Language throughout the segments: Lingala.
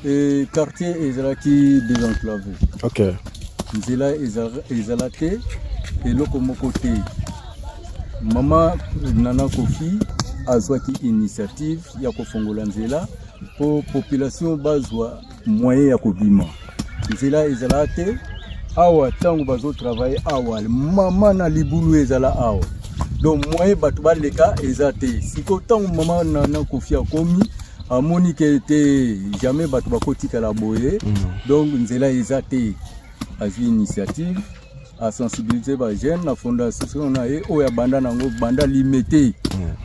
et quartier ezalaki désenclavé. Ok. Nzela ezalate eloko moko te. Mama Nana Kofi azwaki initiative ya kofongola nzela po population bazwa moyen ya kobima. Nzela ezalate awa tango bazo travailler awa mama na libulu ezala awa. Donc moyen bato baleka ezate. Siko tango mama Nana Kofi akomi amoni ke te jamais bato bakotika la boye. Donc nzela ezate azwi initiative à sensibiliser les jeunes. La fondation na ye oya banda nango banda limité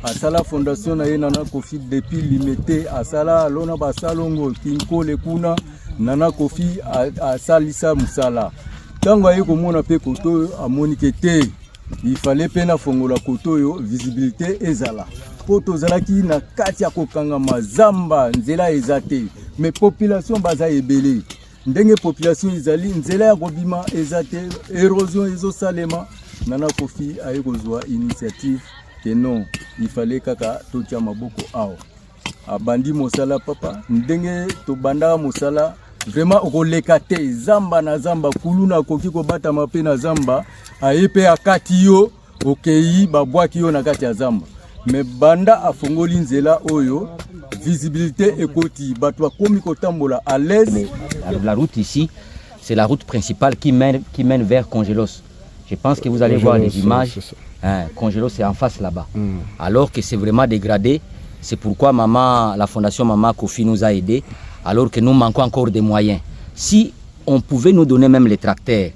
asala fondation na ye Nana Kofi depuis limité asala lona basalongo kinko le kuna Nana Kofi asalisa musala tango aye komona pe koto amoni ke te il fallait pena fongola koto yo visibilité ezala poto zalaki na kati ya kokanga mazamba nzela ezate mais population baza ebele ndenge population izali nzela ya kobima ezate érosion ezosalema Nana Kofi aye kozwa initiative que non il fallait kaka totia maboko awa abandi mosala papa ndenge to banda mosala vraiment okoleka te zamba na zamba kuluna koki kobata mape na zamba aye pe akati yo okei babwaki yo na kati ya zamba mais banda afongoli nzela oyo visibilité ekoti bato komi kotambola à l'aise. La route ici, c'est la route principale qui mène vers Congelos. Je pense que vous allez voir les images. Congelos c'est en face là-bas. Alors que c'est vraiment dégradé. C'est pourquoi la fondation Mama Kofi nous a aidés. Alors que nous manquons encore des moyens. Si on pouvait nous donner même les tracteurs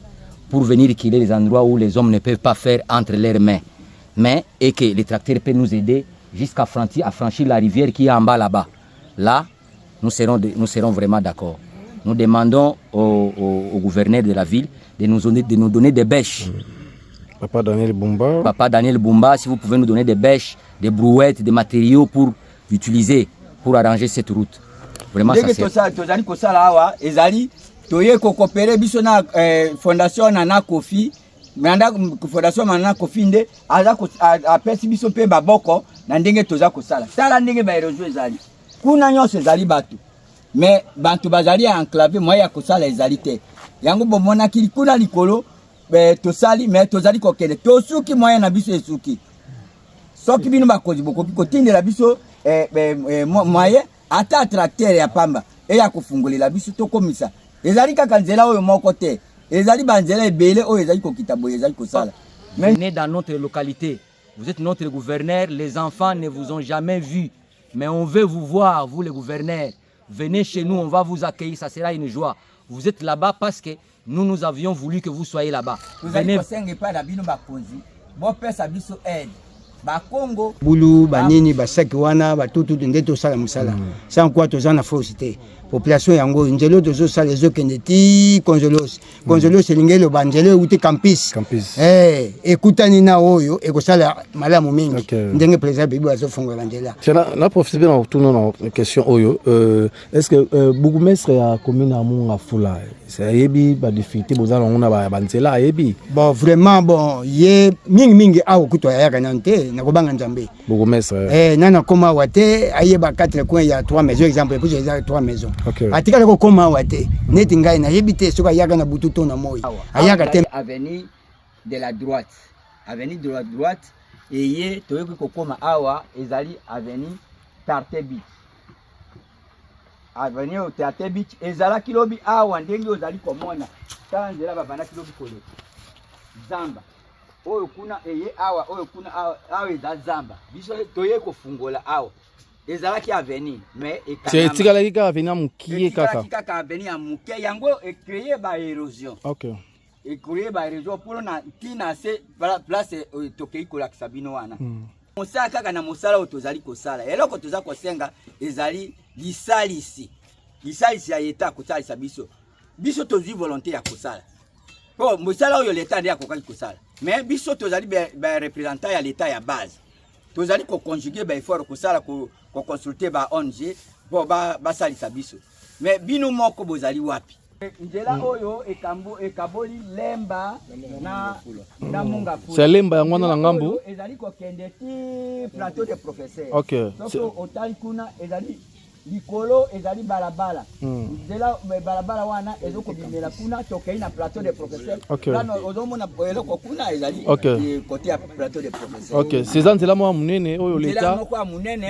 pour venir killer les endroits où les hommes ne peuvent pas faire entre leurs mains, et que les tracteurs peuvent nous aider jusqu'à franchir la rivière qui est en bas là-bas. Là, nous serons vraiment d'accord. Nous demandons au gouverneur de la ville de nous donner des bêches. Papa Daniel Bumba, si vous pouvez nous donner des bêches, des brouettes, des matériaux pour utiliser, pour arranger cette route. Vraiment, ça sert. Fondation Nana Kofi, fondation Nana Kofi nde apesi biso pe baboko na ndenge toza kosala. Tala ndenge ba erosion ezali. Kuna nyonso ezali batu. Mais bantu bazali enclavé moya ya kosala ezali te. Yango bomona kili kuna likolo tosali mais tozali kokende. Tosuki moya na biso esuki. Soki bino bakozi bokopi kotindela biso moya ata tracteur ya pamba ya kofungolela biso tokomisa. Ezali kaka nzela oyo moko te. Ezali banzela ebele oyo ezali kokita boye ezali kosala. Venez dans notre localité. Vous êtes notre gouverneur, les enfants ne vous ont jamais vu. Mais on veut vous voir, vous les gouverneurs. Venez chez nous, on va vous accueillir, ça sera une joie. Vous êtes là-bas parce que nous avions voulu que vous soyez là-bas. Venez. Boulou, banini, basaki wana, batutu ndeto sala musala. Sans quoi tozana fausité. Population yango njelo tozo sala les okeneti Congelos. Congelos lingelo banjelo uti campus. Ekutani na oyo ekosala malamu mingi. Ndenge président bibi azofonga banjela. Na profiter na retourner na question oyo est-ce que bourgmestre ya commune amunga fula c'est yebi ba difficulté bozala ngona ba banzela yebi. Bon vraiment bon ye mingi awo kutwa ya kanante na kobanga nzambe. Bourgmestre nana koma wate ayeba 4 coins ya 3 maisons exemple pour j'ai 3 maisons. Atika ko koma wate neti ngai na yebite soka yaga na bututo na moyi ayaga te avenue de la droite et ye toyeki kokoma awa ezali avenue Tarte Beach ezala kilobi awa ndenge ozali komona tala nzela babana kilobi kole zamba oyo kuna eye awa oyo kuna awa eza zamba biso toyeki kofungola awa ezalaki avenue mais c'est tikalaki ka avenue mukie kaka avenue mukie yango créer ba érosion. Créer ba érosion pour na tina se place tokei kolakisa bino wana mosala kaka na mosala otozali kosala eloko toza kosenga ezali lisalisi ya eta kosalisa biso tozwi volonté ya kosala po mosala oyo leta nde akokaki kosala mais biso tozali ba représentant ya leta ya base tozali ko conjuguer ba effort kosala ko consulter ba ONG bo ba salisa biso mais bino moko bozali wapi nzela oyo ekaboli lemba na munga fula c'est lemba yango na ngambu ezali ko kende ti plateau de professeur OK donc otali kuna ezali likolo ezali balabala nzela balabala wana ezokobimela kuna tokei na plateau de professeur lano ozomona eloko kuna ezali côté ya plateau de professeur. Ok, seza nzela mwa munene oyo leta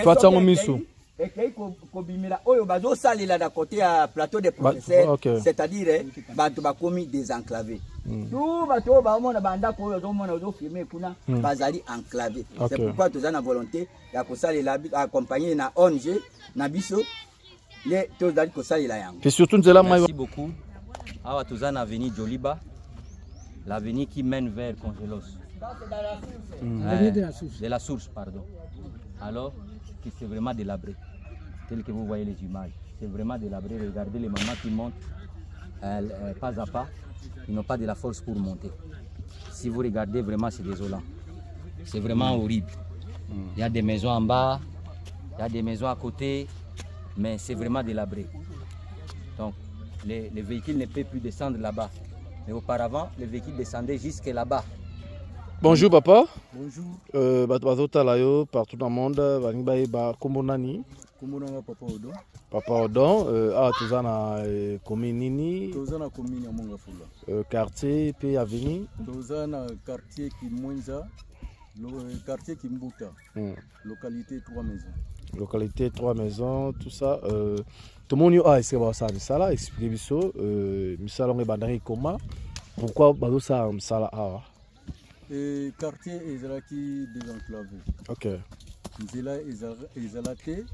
twatango miso ekei kobimela oyo bazosalela na côté ya plateau de professeur, c'est-à-dire bato bakomi désenclavé. Tout bato oyo baomona bandako oyo ozomona ozofirme kuna bazali enclavé. C'est pourquoi toza na volonté ya kosalela accompagner na ONG na biso les tozali kosalela yango. Et surtout nzela mwa. Merci beaucoup. Awa toza na avenue Joliba, l'avenue qui mène vers Congelos. De la source, pardon. Alors que c'est vraiment délabré, tel que vous voyez les images. C'est vraiment délabré. Regardez les mamans qui montent pas à pas. Ils n'ont pas de la force pour monter. Si vous regardez, vraiment, c'est désolant. C'est vraiment horrible. Il y a des maisons en bas, il y a des maisons à côté, mais c'est vraiment délabré. Donc, les véhicules ne peuvent plus descendre là-bas. Mais auparavant, les véhicules descendaient jusque là-bas. Bonjour papa. Bonjour. Batota layo partout dans le monde, balingi ba kombonani. Kombonanga Papa Odon. Papa Odon, toza na commune nini? Toza na commune ya Mongafula. Quartier pe avenue. Toza na quartier Kimwenza, quartier Kimbuta. Localité 3 maisons. Localité 3 maisons, tout ça. Tout le monde a essayé de faire ça là, expliquer biso, misala ngi bandari comment? Pourquoi bazo ça misala awa? Et quartier ezalaki désenclavé. Ok. Nzela ezalate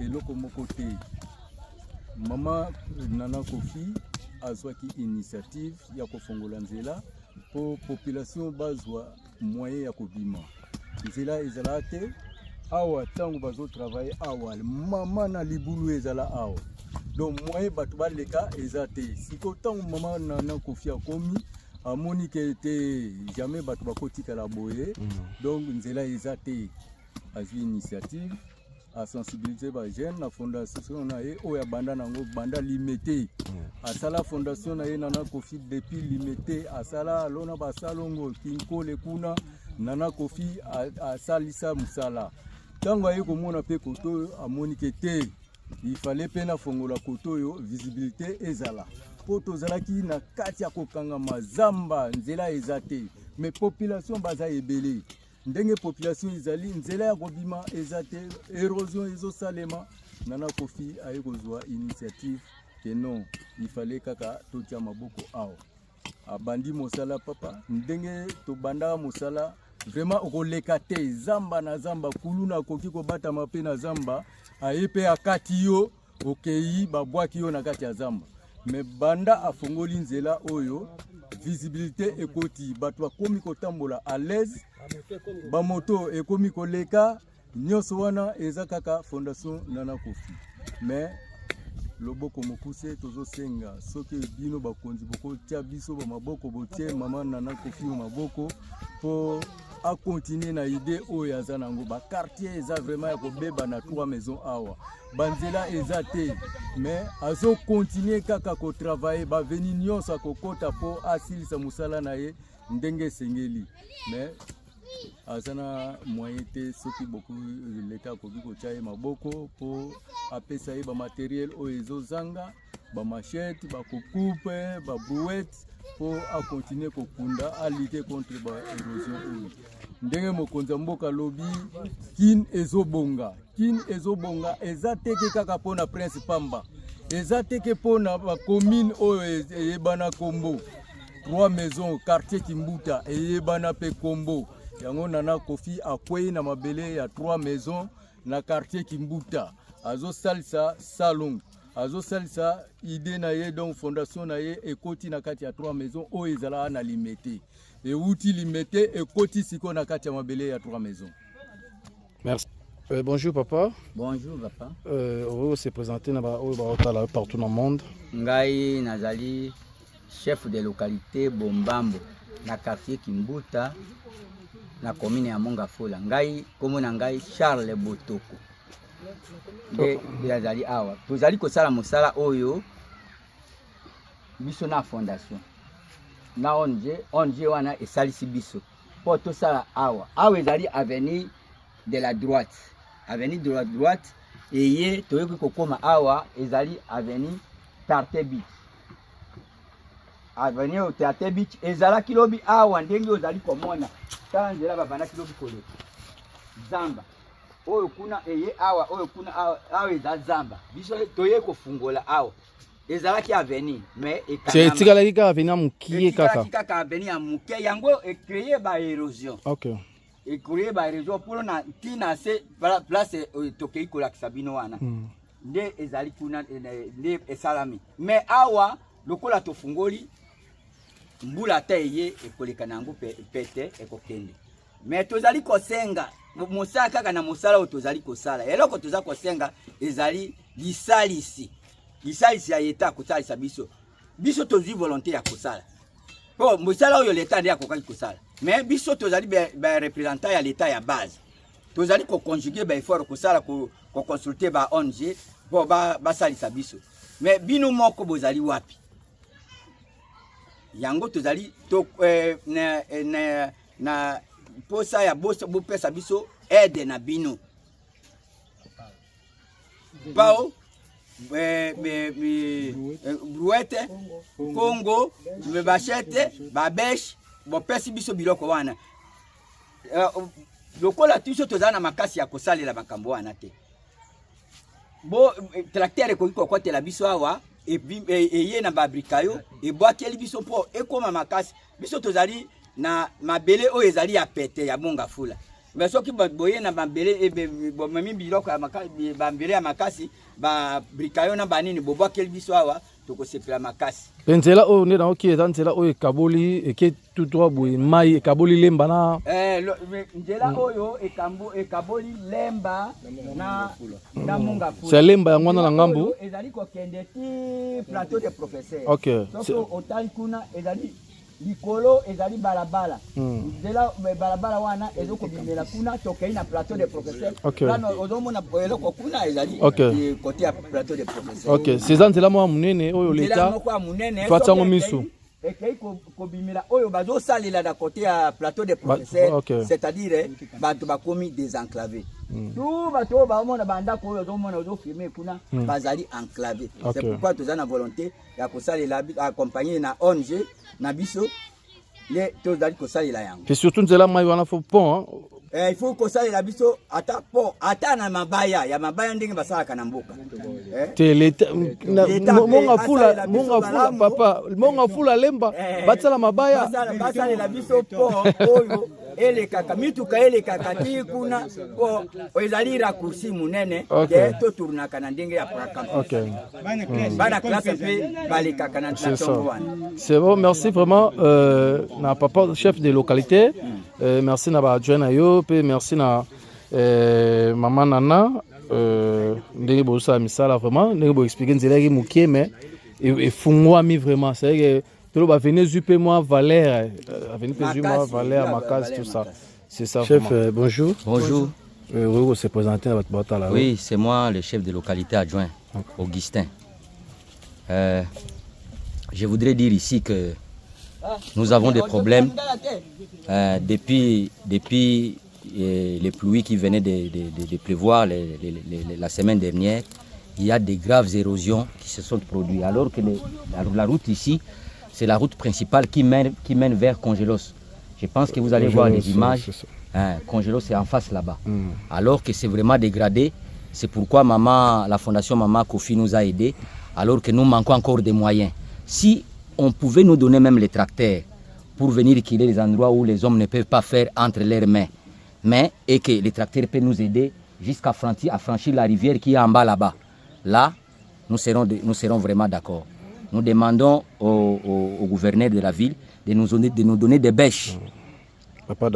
eloko moko te. Mama Nana Kofi azwaki initiative ya kofongola nzela po population bazwa moyen ya kobima. Nzela ezalate awa tango bazo travailler awa mama na libulu ezala awa. Donc moyen bato baleka ezate. Siko tango mama Nana Kofi akomi amoni que était jamais bato bakotika la boye. Donc nzela ezate azwi initiative à sensibiliser ba jeune na fondation na ye oya banda nango banda limité asala fondation na ye Nana Kofi depuis limité asala alona basalongo kinkole kuna Nana Kofi asalisa musala tango aye komona pe koto amoni que te il fallait pe na fongola koto yo visibilité ezala poto zalaki na kati ya kokanga mazamba nzela ezate mais population baza ebele ndenge population ezali nzela ya kobima ezate érosion ezosalema Nana Kofi aye kozwa initiative que non il fallait kaka totia maboko awa abandi mosala papa ndenge tobanda mosala vraiment okoleka te zamba na zamba kuluna koki kobata mape na zamba aye pe akati yo okei babwaki yo na kati ya zamba mais banda afongoli nzela oyo visibilité ekoti bato bakomi kotambola à l'aise bamoto ekomi koleka nyonso wana eza kaka fondation Nana Kofi mais loboko mokuse tozosenga soki bino bakonzi bokotia biso ba maboko botie mama Nana Kofi maboko po a continuer na idée oyo aza nango ba quartier eza vraiment ya kobeba na 3 maisons awa banzela eza te mais azo continuer kaka ko travailler ba veni nyonso akokota po asilisa musala na ye ndenge sengeli mais azana moyen te soki beaucoup l'état koki kotia ye maboko po apesa ye ba matériel oyo ezozanga ba machette ba coupe ba brouette pour a continuer kokunda a lutter contre ba érosion ndenge mokonzi mboka lobi kin ezobonga eza teke kaka pona Prince Pamba eza teke pona ba commune oyo eyebana kombo 3 maisons quartier Kimbuta eyebana pe kombo yango Nana Kofi akwei na mabele ya 3 maisons na quartier Kimbuta azo salsa salon azo salisa idée na ye donc fondation na ye ekoti na kati ya 3 maisons o ezala na limité et outil limité ekoti siko na kati ya mabele ya 3 maisons. Merci. Bonjour papa. Bonjour papa. On se présenter na ba partout dans le monde. Ngai nazali chef de localité Bombambo na quartier Kimbuta na commune ya Mongafula. Ngai komo na ngai Charles Botoko. Yazali awa tozali kosala mosala oyo biso na fondation na ONG wana esalisi biso po tosala awa ezali avenue de la droite eye toyoki kokoma awa ezali avenue Tarte Beach. Avenue Tarte Beach ezalaki lobi awa ndenge ozali komona tala nzela babandaki lobi koleka zamba oyo kuna eye awa oyo kuna awa eza zamba biso toye kofungola awa ezalaki avenue mais ekalaki kaka avenue ya mokie kaka avenue ya mokie yango ecreye ba érosion. Ok. Ecreye ba érosion pour na tina se place tokei kolakisa bino wana nde ezali kuna nde esalami mais awa lokola tofungoli mbula ta eye ekoleka nango pete ekokende mais tozali kosenga mosala kaka na mosala oyo tozali kosala eloko toza kosenga ezali lisalisi ya leta kosalisa biso tozwi volonté ya kosala po mosala oyo leta nde akokaki kosala mais biso tozali ba représentant ya leta ya base tozali koconjuguer ba effort kosala koconsulter ba ONG po basalisa biso mais bino moko bozali wapi yango tozali na posa ya bopesa biso aide na bino bao brouette Congo bachete babeche bopesi biso biloko wana lokola tiso tozala na makasi ya kosalela makambo wana te bo tracteur ekoki kokotela biso awa eye na babrikayo ebwakeli biso mpo ekoma makasi biso tozali na mabele oyo ezali ya pete ya bonga fula mais soki boye na mabele bomemi biloko ya makasi bambele ya makasi babrikayo na banini bobwakeli biso awa tokosepela makasi nzela oyo nde naoki eza nzela oyo ekaboli eke tutwa boye mai ekaboli lemba na nzela oyo ekaboli lemba na munga fula c'est lemba yango wana na ngambu ezali kokende ti plateau de professeur ok soki otali kuna ezali likolo ezali balabala nzela balabala wana ezokobimela kuna tokei na plateau de professeur kana ozomona eloko kuna ezali côté ya plateau de professeur ok c'est nzela moko munene oyo leta fatsango misu ekei kobimela oyo bazosalela na côté ya plateau de professeur c'est-à-dire bato bakomi désenclavé tout bato oyo baomona bandako oyo ozomona ozofirme kuna bazali enclavé c'est pourquoi toza na volonté ya kosalela accompagner na ONG na biso le tozali kosalela yango et surtout nzela mai wana fo pont il faut kosalela biso ata pont ata na mabaya ya mabaya ndenge basalaka na mboka te leta monga fula papa monga fula lemba batsala mabaya basalela biso pont oyo elekaka mituka elekaka ti kuna po ezali raccourci munene de totournaka na ndenge ya prakamp bana classe pe balekaka na tongo wana. C'est bon, merci vraiment na papa chef de localité merci na ba adjoint na yo pe merci na maman Nana ndenge bosala misala vraiment ndenge bo expliquer nzela ki mukie mais efungwami vraiment c'est que tout va venir zuper moi Valère venir peser moi Valère Makaz tout ça c'est ça. Chef bonjour. Bonjour. Vous se présenter à votre bata là. Oui, c'est moi le chef de localité adjoint Augustin. Je voudrais dire ici que nous avons des problèmes depuis les pluies qui venaient de pleuvoir la semaine dernière. Il y a des graves érosions qui se sont produites. Alors que la route ici, c'est la route principale qui mène vers Congelos. Je pense que vous allez voir les images. Congelos, c'est en face là-bas. Alors que c'est vraiment dégradé. C'est pourquoi la fondation Maman Kofi nous a aidés. Alors que nous manquons encore des moyens. Si on pouvait nous donner même les tracteurs pour venir killer les endroits où les hommes ne peuvent pas faire entre leurs mains, et que les tracteurs peuvent nous aider jusqu'à franchir la rivière qui est en bas là-bas. Là, nous serons vraiment d'accord. Nous demandons au gouverneur de la ville de nous donner des bêches. Papa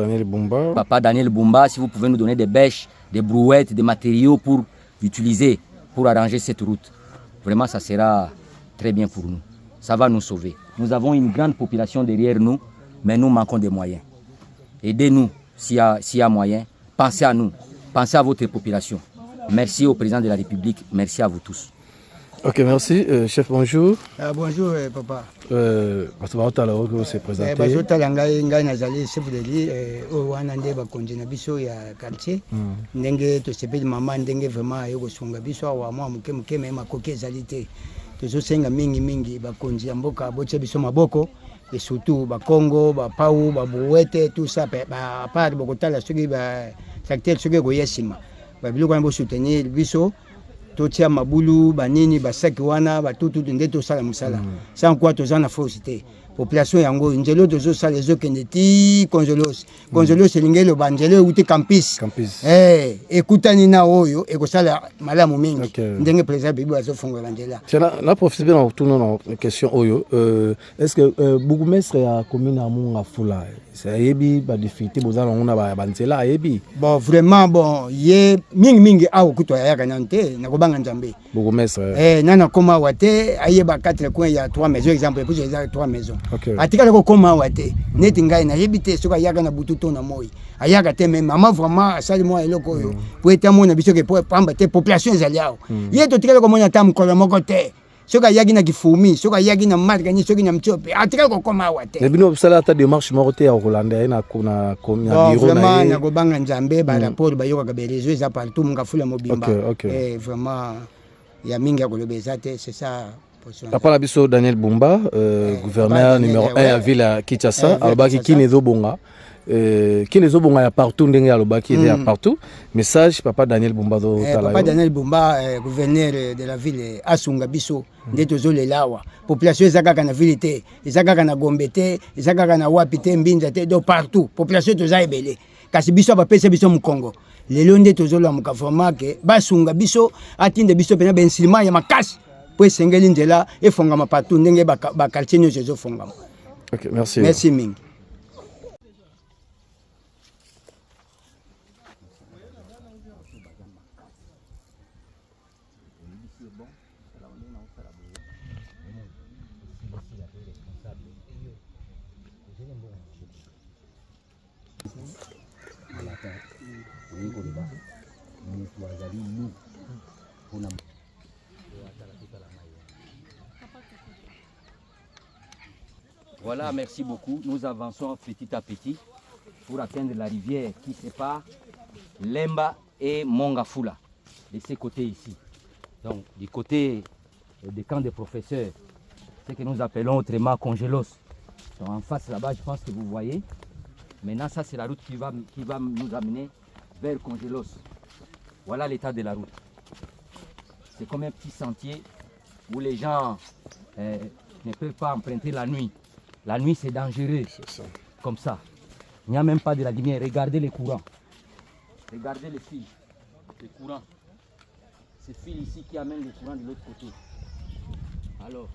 Daniel Bumba, si vous pouvez nous donner des bêches, des brouettes, des matériaux pour utiliser, pour arranger cette route. Vraiment, ça sera très bien pour nous. Ça va nous sauver. Nous avons une grande population derrière nous, mais nous manquons des moyens. Aidez-nous s'il y a moyen. Pensez à nous. Pensez à votre population. Merci au président de la République. Merci à vous tous. Ok, merci. Chef, bonjour. Bonjour, papa. Parce que tu s'est présenté. Je suis chef de l'île, au Wanande, Bakonji, Nabiso, il y a quartier. Ndenge, tu sais, maman, Ndenge, vraiment, il y a Songa Biso, ou moi, Muke, même à Coquet, Zalité. Tu sais, Mingi, Bakonji, Amboka, Boche, Biso, Maboko, et surtout, Bakongo, Bapau, Babouette, tout ça, à part Bogota, la Sugi, Saktel, Sugi, Goyesima. Babilou, on va soutenir Biso. Totia mabulu banini basaki wana batutu nde tosala musala sans quoi tozana fausité population yango njelo tozo sala ezokende ti congelos elingi lo banjelo uti campus ekutani na oyo ekosala malamu mingi ndenge président bibi azofongola nzela tena na profiter bien retourner na question oyo est-ce que bourgmestre ya commune ya Mongafula c'est yebi ba difficulté bozala ngona ba nzela yebi bon vraiment bon ye mingi awo kuto ya yaka nante na kobanga nzambe bourgmestre nana koma wate ayeba 4 coins ya 3 maisons exemple pour les 3 maisons atikala ko koma wate neti ngai na yebi te soka yaka na bututo na moi ayaka te même maman vraiment asali moi eloko yo pour être mon biso ke pour pamba te population zaliao ye to tikala ko mona tam ko moko te soka yaki na kifumi soka yaki na marga ni soki na mchope atikala ko koma wate ne bino sala ta démarche morote ya Rolanda na kuna bureau vraiment na ko banga nzambe ba rapport ba yoka be réseau za partout Mongafula mobimba vraiment ya mingi ya kolobeza te c'est ça. Papa Nabiso Daniel Bumba, gouverneur numéro 1 à ville à Kinshasa, alobaki kinezo bonga. Kinezo bonga ya partout ndenge alobaki ya partout. Message Papa Daniel Bumba do tala. Papa Daniel Bumba, gouverneur de la ville Asunga Biso, ndeto zolelawa. Population ezaka na ville te, ezaka na Gombe te, ezaka na Wapi te, Mbinza te, do partout. Population toza ebele. Kasi biso ba pesa biso mu Congo. Lelo ndeto zolamuka vraiment ke basunga biso atinde biso pena bensilima ya makasi. Pour sengeli ndela efongama partout ndenge ba quartier nous zo fongama. OK, merci. Merci mingi. Voilà, merci beaucoup. Nous avançons petit à petit pour atteindre la rivière qui sépare Lemba et Mongafula, de ce côté ici. Donc, du côté des camps des professeurs, ce que nous appelons autrement Congelos. Donc, en face là-bas, je pense que vous voyez. Maintenant, ça, c'est la route qui va nous amener vers Congelos. Voilà l'état de la route. C'est comme un petit sentier où les gens ne peuvent pas emprunter la nuit. La nuit, c'est dangereux, comme ça. Il n'y a même pas de la lumière. Regardez les courants. Regardez les fils, les courants. Ces fils ici qui amènent le courant de l'autre côté. Alors,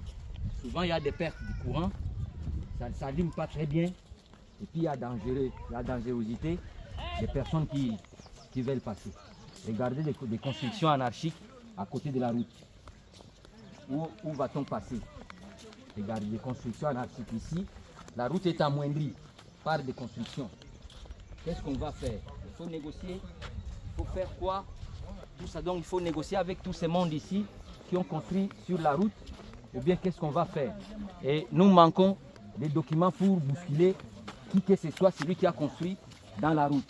souvent, il y a des pertes du courant. Ça ne s'allume pas très bien. Et puis, il y a la dangerosité des personnes qui veulent passer. Regardez des constructions anarchiques à côté de la route. Où va-t-on passer? Regardez les constructions anarchiques ici. La route est amoindrie par des constructions. Qu'est-ce qu'on va faire? Il faut négocier. Il faut faire quoi? Tout ça, donc il faut négocier avec tous ces mondes ici qui ont construit sur la route. Ou bien qu'est-ce qu'on va faire? Et nous manquons des documents pour bousculer qui que ce soit, celui qui a construit dans la route.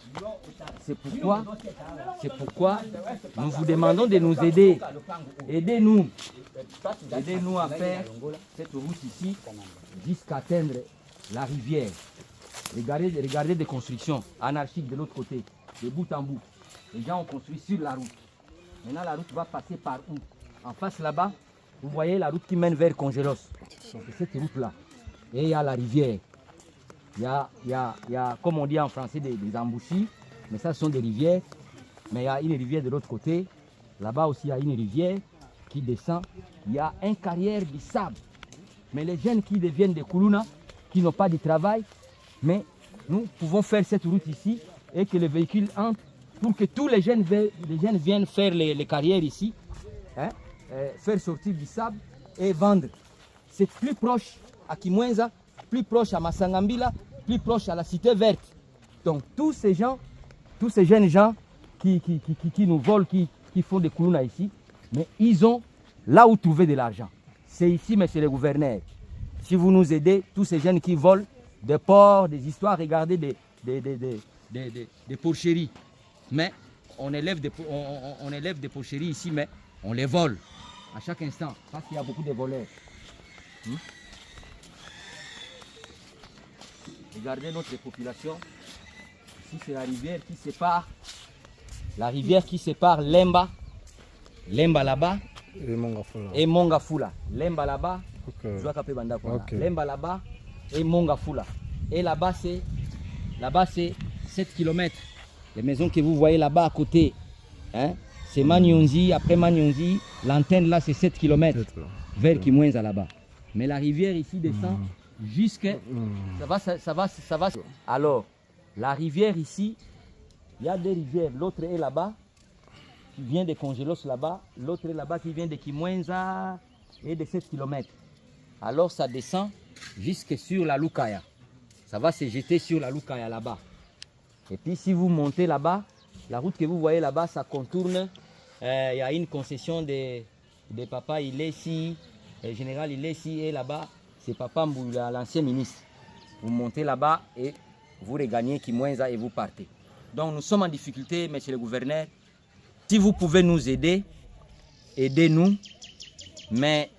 C'est pourquoi nous vous demandons de nous aider. Aidez-nous à faire cette route ici jusqu'à atteindre la rivière. Regardez des constructions anarchiques de l'autre côté, de bout en bout. Les gens ont construit sur la route. Maintenant la route va passer par où? En face là-bas, vous voyez la route qui mène vers Congelos. C'est cette route-là. Et il y a la rivière. Il y a, comme on dit en français, des embouchis. Mais ça, ce sont des rivières. Mais il y a une rivière de l'autre côté. Là-bas aussi, il y a une rivière qui descend. Il y a un carrière du sable. Mais les jeunes qui deviennent des Koulouna, qui n'ont pas de travail, mais nous pouvons faire cette route ici et que les véhicules entrent pour que tous les jeunes viennent faire les carrières ici, hein, faire sortir du sable et vendre. C'est plus proche à Kimwenza, plus proche à Massangambila, plus proche à la cité verte. Donc tous ces jeunes gens qui nous volent, qui font des Koulouna ici, mais ils ont là où trouver de l'argent. C'est ici, monsieur le gouverneur. Si vous nous aidez, tous ces jeunes qui volent des porcs, des histoires, regardez des porcheries. Mais on élève des porcheries ici, mais on les vole à chaque instant, parce qu'il y a beaucoup de voleurs. Regardez notre population. Ici, c'est la rivière qui sépare Lemba là-bas et Mongafula. Lemba là-bas, Lemba là-bas et Mongafula. Et là-bas, c'est 7 km. Les maisons que vous voyez là-bas à côté, hein, c'est Manyonzi. Après Manyonzi, l'antenne là, c'est 7 km vers Kimwenza là-bas. Mais la rivière ici descend jusqu'à... Ça va. Alors, la rivière ici, il y a deux rivières. L'autre est là-bas, qui vient de Congelos là-bas. L'autre est là-bas, qui vient de Kimwenza et de 7 km. Alors, ça descend jusque sur la Lukaya. Ça va se jeter sur la Lukaya là-bas. Et puis, si vous montez là-bas, la route que vous voyez là-bas, ça contourne. Il y a une concession de Papa Ilessi, général Ilessi, et là-bas, c'est Papa Mboula, l'ancien ministre. Vous montez là-bas et vous regagnez Kimwenza et vous partez. Donc nous sommes en difficulté, monsieur le gouverneur. Si vous pouvez nous aider, aidez-nous. Mais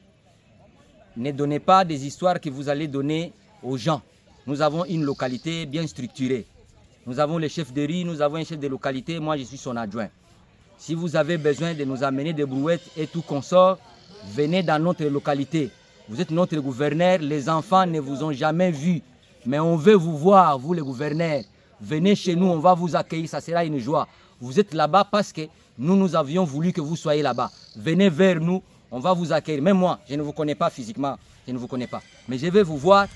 ne donnez pas des histoires que vous allez donner aux gens. Nous avons une localité bien structurée. Nous avons le chef de riz, nous avons un chef de localité, moi je suis son adjoint. Si vous avez besoin de nous amener des brouettes et tout consort, venez dans notre localité. Vous êtes notre gouverneur, les enfants ne vous ont jamais vu. Mais on veut vous voir, vous les gouverneurs. Venez chez nous, on va vous accueillir, ça sera une joie. Vous êtes là-bas parce que nous avions voulu que vous soyez là-bas. Venez vers nous, on va vous accueillir. Même moi, je ne vous connais pas physiquement, je ne vous connais pas. Mais je vais vous voir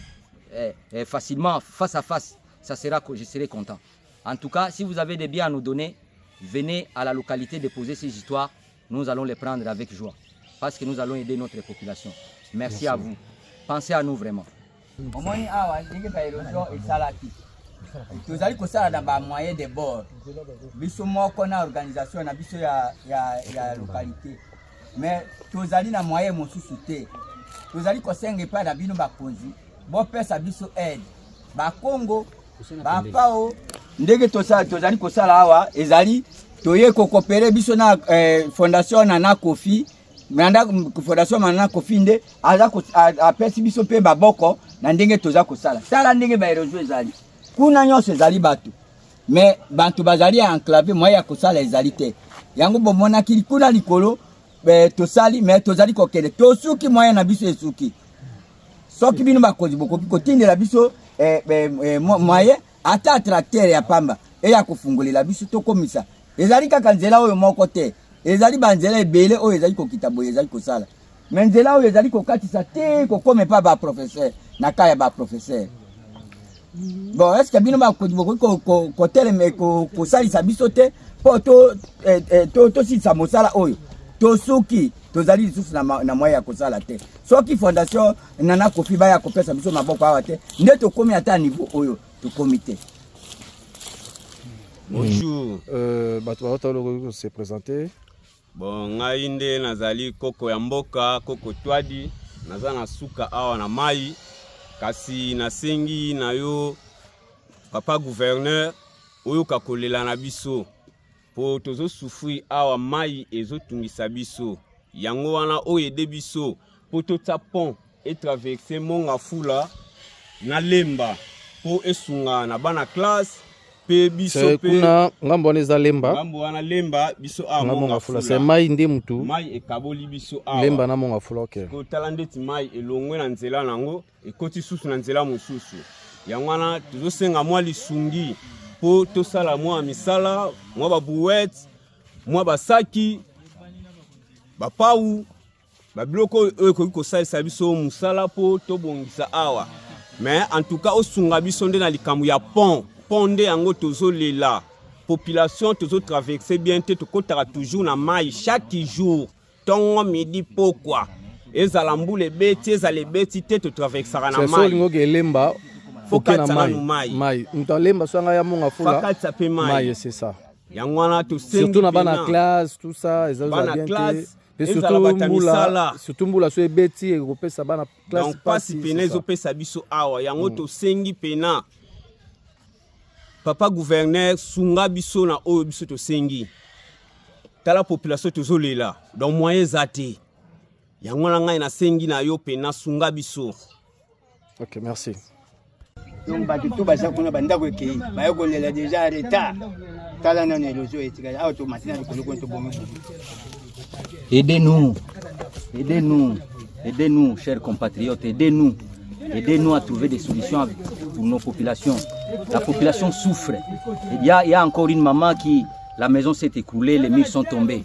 facilement, face à face. Ça sera que je serai content. En tout cas, si vous avez des biens à nous donner, venez à la localité déposer ces histoires. Nous allons les prendre avec joie. Parce que nous allons aider notre population. Merci à vous. Pensez à nous vraiment. omoni awa ndenge baérosion esalaki tozali kosala na bamoyen de bord biso moko na organisation na biso ya localité mais tozali na moyen mosusu te tozali kosenga epai na bino bakonzi bopesa biso aide bakongo bapao ndenge tozali kosala awa ezali toye kokopere biso na fondation na Kofi Manda fondation Nana Kofi nde apesi biso pe baboko na ndenge toza kosala sala ndenge baérosion ezali kuna nyonso ezali bato mais bantu bazali enclavé moyen ya kosala ezali te yango bomonaki kuna likolo tosali mais tozali kokende tosuki moyen na biso esuki soki bino bakozi bokoki kotindela biso moyen ata tracteur ya pamba eya kofungolela biso tokomisa ezali kaka nzela oyo moko te ezali banzela ebele oyo ezali kokita boye ezali kosala mais nzela oyo ezali kokatisa te kokome pa ba professeur na kaya ba professeur bon est-ce que bino bakozi bokoki koteleme kosalisa biso te po tosilisa mosala oyo tosuki tozali lisusu na moyen ya kosala te soki fondation Nana Kofi baya kopesa biso maboko awa te nde tokomi ata niveau oyo tokomi te. Bonjour. Bato se présenter. Bon, ngai nde nazali koko ya mboka, koko twadi, naza na suka awa na mai, kasi nasengi na yo papa gouverneur oyo kakolela na biso po tozo souffrir awa mai ezotungisa biso. Yango wana oyo ede biso po tota pont et traverser Mongafula na Lemba po esunga na bana classe pe biso pe kuna ngambo wana Lemba ngambo wana Lemba biso a Mongafula c'est mai nde mutu mai ekaboli biso awa Lemba na Mongafula okay ko talande ti mai elongwe na nzela nango ekoti susu na nzela mosusu yango wana tozosenga mwa lisungi po tosala mwa misala mwa babouette mwa basaki bapau babiloko oyo ekoki kosalisa biso musala po tobongisa awa mais en tout cas osunga biso nde na likambo ya pont nde yango tozolela population tozotraverse bien te tokotaka toujours na mai chaque jour tongo midi pokwa ezala mbula ebeti ezala ebeti te totraversaka na mai c'est solingo ke Lemba fokatisa mai muta Lemba swanga ya Mongafula fakatisa pe mai c'est ça yango wana tosengi surtout na bana classe tout ça ezala bien te Et surtout mbula so ebeti ekopesa bana classe donc pasi pena ezopesa biso awa yango tosengi pena papa gouverneur sunga biso na oyo biso tosengi tala population tozolela donc moyen zate yango na ngai nasengi na yo pena sunga biso. Ok, merci. Donc bato to baza kuna bandako ekei baye kolela déjà retard tala na érosion etika auto matina likolo ko to bomi. Aidez-nous, aidez-nous, aidez-nous, chers compatriotes, aidez-nous. Aidez-nous à trouver des solutions pour nos populations. La population souffre. Il y a encore une maman qui, la maison s'est écroulée, les murs sont tombés.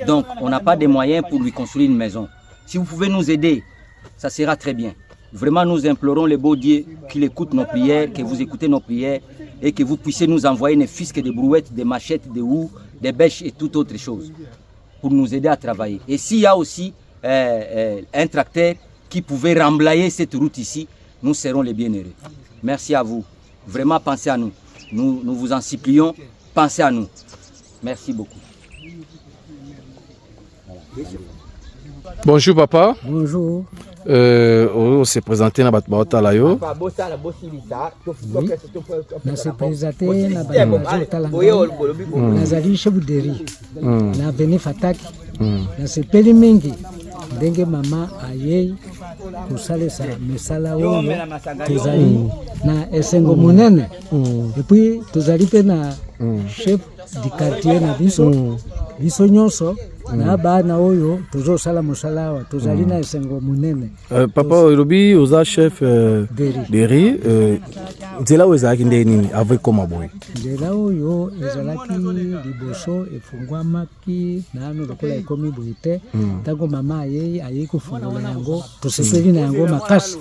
Donc, on n'a pas de moyens pour lui construire une maison. Si vous pouvez nous aider, ça sera très bien. Vraiment, nous implorons les beaux dieux qu'il écoute nos prières, que vous écoutez nos prières et que vous puissiez nous envoyer ne fût-ce que des brouettes, des machettes, des houes, des bêches et toute autre chose pour nous aider à travailler. Et s'il y a aussi un tracteur qui pouvait remblayer cette route ici, nous serons les bienheureux. Merci à vous. Vraiment, pensez à nous. Nous vous en supplions, pensez à nous. Merci beaucoup. Bonjour papa. Bonjour. On s'est présenté dans Batbaota Layo. On s'est présenté dans Batbaota Layo. Nazali Chebuderi. Na veni Fataki. Na sepeli mingi. Ndenge mama ayei kusalesa mesala oyo tozali na esengo monene. Et puis tozali pe na chef du quartier na biso nyonso na bana oyo tozosala mosala wa tozali na esengo monene. Papa Olobi oza chef Deri nzela oyo ezalaki nde nini avec koma boye? Nzela oyo ezalaki liboso efungwamaki nano lokola ekomi boye te ntango mama ayei kofungola yango tosepeli na yango makasi.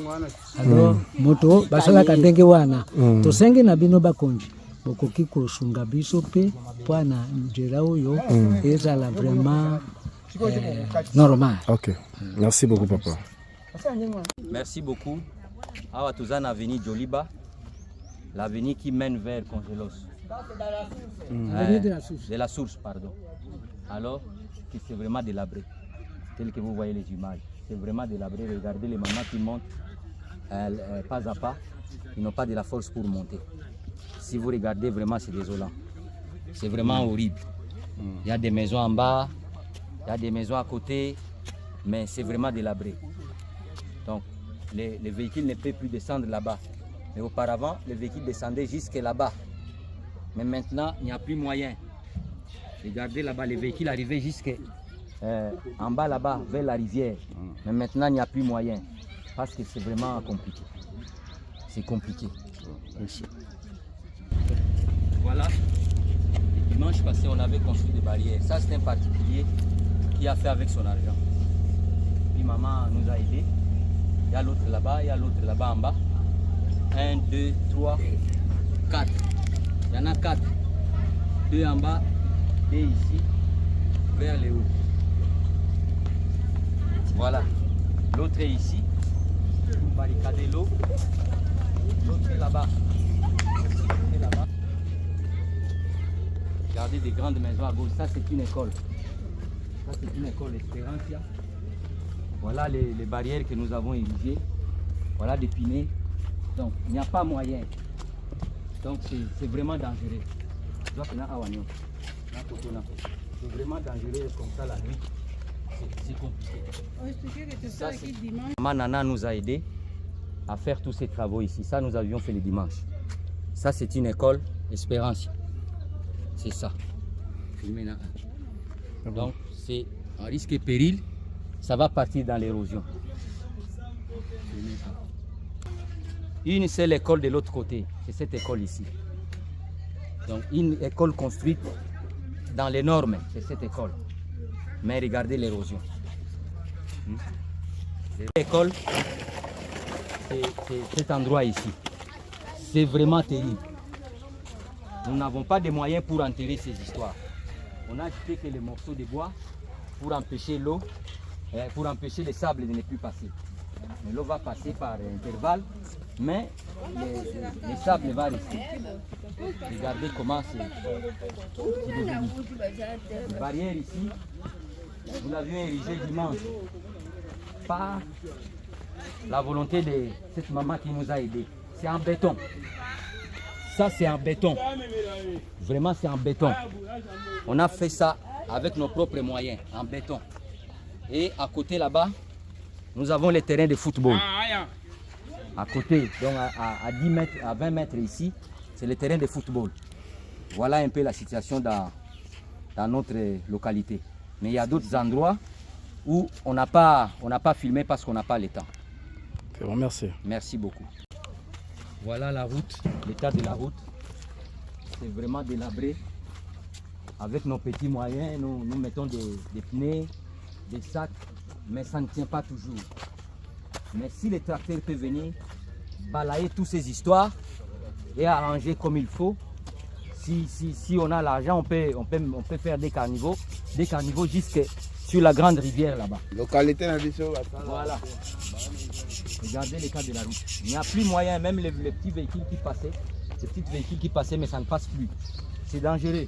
Alors moto basalaka ndenge wana tosengi na bino bakonzi bokoki kosunga biso pe pwana nzela oyo ezala vraiment normal. Ok, merci beaucoup papa. Merci beaucoup. Awa tozana avenue Joliba, l'avenue qui mène vers Congelos. De la source, pardon. Alors que c'est vraiment délabré, tel que vous voyez les images. C'est vraiment délabré. Regardez les mamans qui montent pas à pas. Ils n'ont pas de la force pour monter. Si vous regardez, vraiment, c'est désolant. C'est vraiment horrible. Il y a des maisons en bas, il y a des maisons à côté, mais c'est vraiment délabré. Donc, les véhicules ne peuvent plus descendre là-bas. Mais auparavant, les véhicules descendaient jusque là-bas. Mais maintenant, il n'y a plus moyen. Regardez là-bas, les véhicules arrivaient jusque en bas là-bas, vers la rivière. Mais maintenant, il n'y a plus moyen. Parce que c'est vraiment compliqué. C'est compliqué. Merci. Voilà. Le dimanche passé, on avait construit des barrières. Ça, c'est un particulier qui a fait avec son argent. Puis maman nous a aidés. Il y a l'autre là-bas, il y a l'autre là-bas en bas. 1, 2, 3, 4. Il y en a 4. 2 en bas, 2 ici, vers le haut. Voilà. L'autre est ici, pour barricader l'eau. L'autre est là-bas. Regardez des grandes maisons à gauche. Ça, c'est une école. Ça, c'est une école Espérancia. Voilà les barrières que nous avons érigées. Voilà des pinets. Donc, il n'y a pas moyen. Donc, c'est vraiment dangereux. C'est vraiment dangereux comme ça la nuit. C'est compliqué. Ça, Maman Nana nous a aidés à faire tous ces travaux ici. Ça, nous avions fait le dimanche. Ça, c'est une école Espérance. C'est ça. Donc, c'est un risque et péril. Ça va partir dans l'érosion. Une seule école de l'autre côté. C'est cette école ici. Donc, une école construite dans les normes. C'est cette école. Mais regardez l'érosion. L'école, c'est cet endroit ici. C'est vraiment terrible. Nous n'avons pas de moyens pour enterrer ces histoires. On a acheté que les morceaux de bois pour empêcher l'eau, pour empêcher les sables de ne plus passer. Mais l'eau va passer par intervalle, mais les sables vont rester. Regardez comment c'est devenu. Les barrières ici, Nous l'avions érigé dimanche. Par la volonté de cette maman qui nous a aidés. C'est en béton. Ça, c'est en béton. Vraiment, c'est en béton. On a fait ça avec nos propres moyens, en béton. Et à côté là-bas, nous avons les terrains de football. À côté, donc à 10 mètres, à 20 mètres ici, c'est le terrain de football. Voilà un peu la situation dans notre localité. Mais il y a d'autres endroits où on n'a pas filmé parce qu'on n'a pas le temps. C'est bon, merci. Merci beaucoup. Voilà la route, l'état de la route. C'est vraiment délabré. Avec nos petits moyens, nous mettons des pneus, des sacs, mais ça ne tient pas toujours. Mais si le tracteur peut venir balayer toutes ces histoires et arranger comme il faut, si on a l'argent, on peut faire des caniveaux jusque sur la grande rivière là-bas. Localité Voilà. Regardez l'état de la route. Il n'y a plus moyen, même les petits véhicules qui passaient, ces petits véhicules qui passaient, mais ça ne passe plus. C'est dangereux.